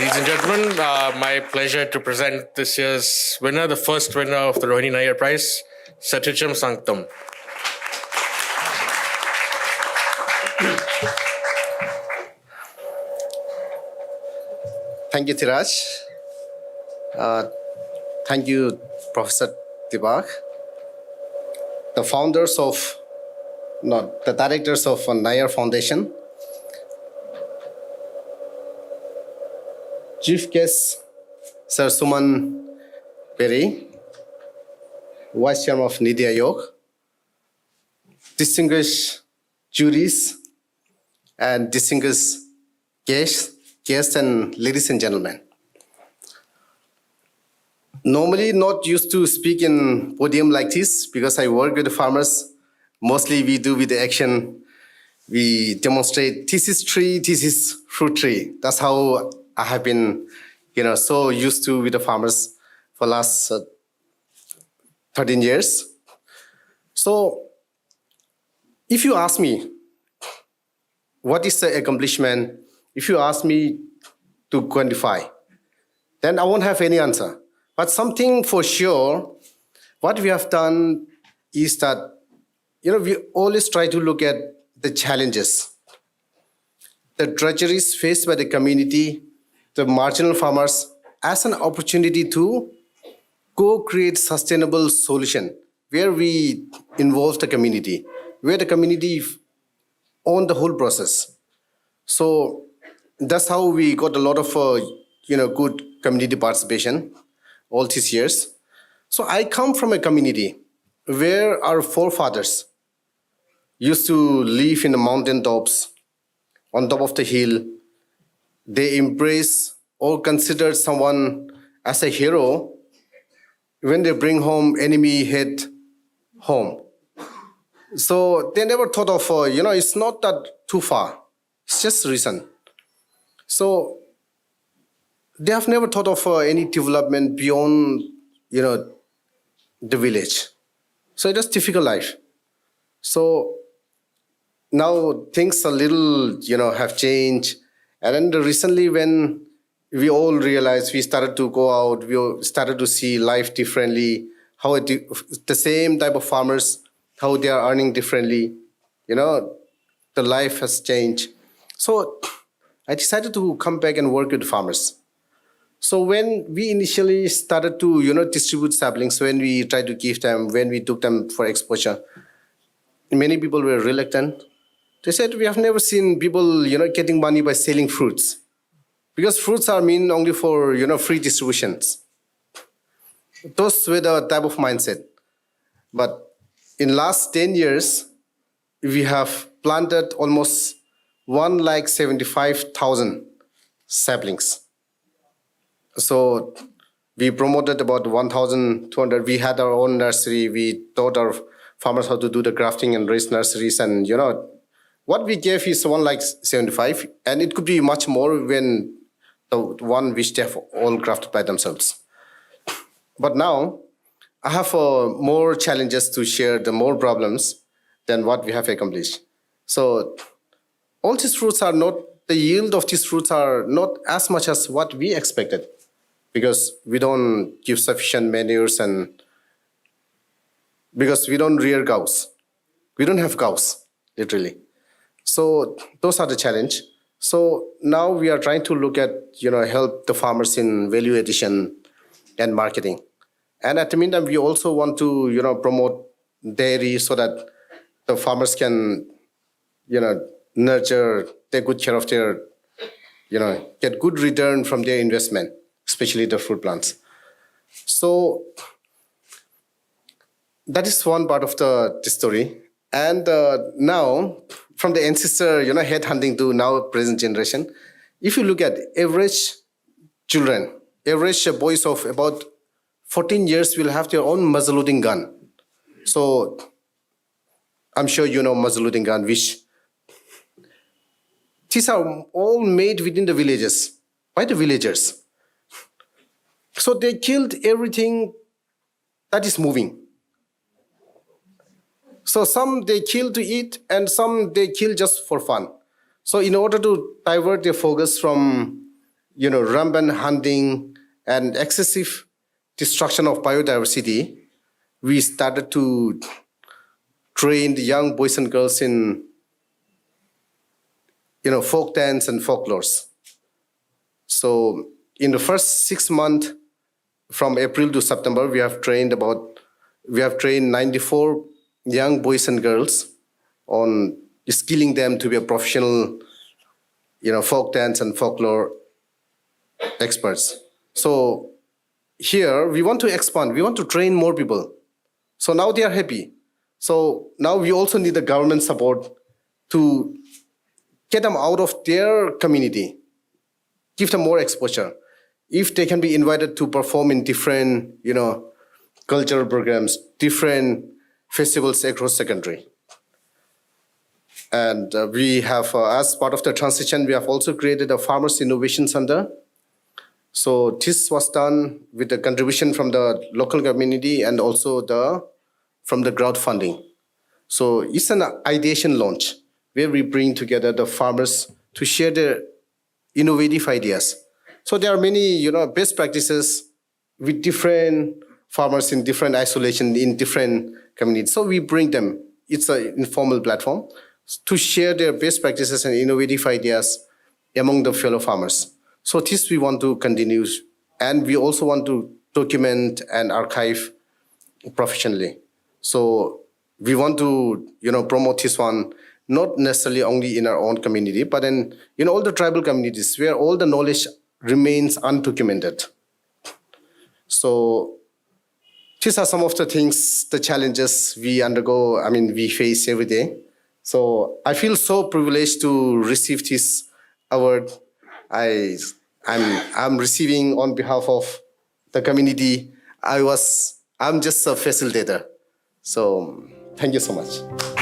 Ladies and gentlemen, my pleasure to present this year's winner, the first winner of the Rohini Nayyar Prize, Sethrichem Sangtam. Thank you, Tiraj. Thank you, Professor Tibak. The directors of Nayyar Foundation. Chief guest, Sir Suman Peri, Vice Chairman of Niti Aayog, distinguished juries and distinguished guests and ladies and gentlemen. Normally not used to speak in podium like this because I work with the farmers. Mostly we do with the action. We demonstrate this is tree, this is fruit tree. That's how I have been, so used to with the farmers for last 13 years. So if you ask me, what is the accomplishment? If you ask me to quantify, then I won't have any answer. But something for sure, what we have done is that, we always try to look at the challenges, the drudgeries faced by the community, the marginal farmers, as an opportunity to co-create sustainable solution where we involve the community, where the community own the whole process. So that's how we got a lot of, good community participation all these years. So I come from a community where our forefathers used to live in the mountain tops, on top of the hill. They embrace or consider someone as a hero when they bring home enemy head home. So they never thought of, it's not that too far. It's just recent. So they have never thought of any development beyond, the village. So it was difficult life. So now things a little, have changed. And then recently when we all realized, we started to go out, we started to see life differently, how the same type of farmers, how they are earning differently, the life has changed. So I decided to come back and work with farmers. So when we initially started to, distribute saplings, when we tried to give them, when we took them for exposure, many people were reluctant. They said, we have never seen people, getting money by selling fruits. Because fruits are meant only for, free distributions. Those were the type of mindset. But in last 10 years, we have planted almost 175,000 saplings. So we promoted about 1,200. We had our own nursery. We taught our farmers how to do the grafting and raise nurseries. And, what we gave is 175, and it could be much more when the one which they have all grafted by themselves. But now I have more challenges to share, the more problems than what we have accomplished. So all these fruits are not, the yield of these fruits are not as much as what we expected because we don't give sufficient manures and because we don't rear cows. We don't have cows, literally. So those are the challenge. So now we are trying to look at, help the farmers in value addition and marketing. And at the meantime, we also want to, promote dairy so that the farmers can, nurture, take good care of their, get good return from their investment, especially the fruit plants. So that is one part of the story. And now, from the ancestor, head hunting to now present generation, if you look at average children, average boys of about 14 years will have their own muzzle-loading gun. So I'm sure you know muzzle-loading gun, which these are all made within the villages, by the villagers. So they killed everything that is moving. So some they kill to eat and some they kill just for fun. So in order to divert their focus from, rampant hunting and excessive destruction of biodiversity, we started to train the young boys and girls in, folk dance and folklores. So in the first 6 months, from April to September, we have trained 94 young boys and girls on skilling them to be a professional, folk dance and folklore experts. So here we want to expand. We want to train more people. So now they are happy. So now we also need the government support to get them out of their community, give them more exposure. If they can be invited to perform in different, cultural programs, different festivals across the country. And we have, as part of the transition, we have also created a Farmers Innovation Center. So this was done with the contribution from the local community and also from the crowdfunding. So it's an ideation launch where we bring together the farmers to share their innovative ideas. So there are many, best practices with different farmers in different isolation, in different communities. So we bring them, it's an informal platform, to share their best practices and innovative ideas among the fellow farmers. So this we want to continue. And we also want to document and archive professionally. So we want to, promote this one, not necessarily only in our own community, but in all the tribal communities where all the knowledge remains undocumented. So these are some of the things, the challenges we undergo, we face every day. So I feel so privileged to receive this award. I'm receiving on behalf of the community. I'm just a facilitator. So thank you so much.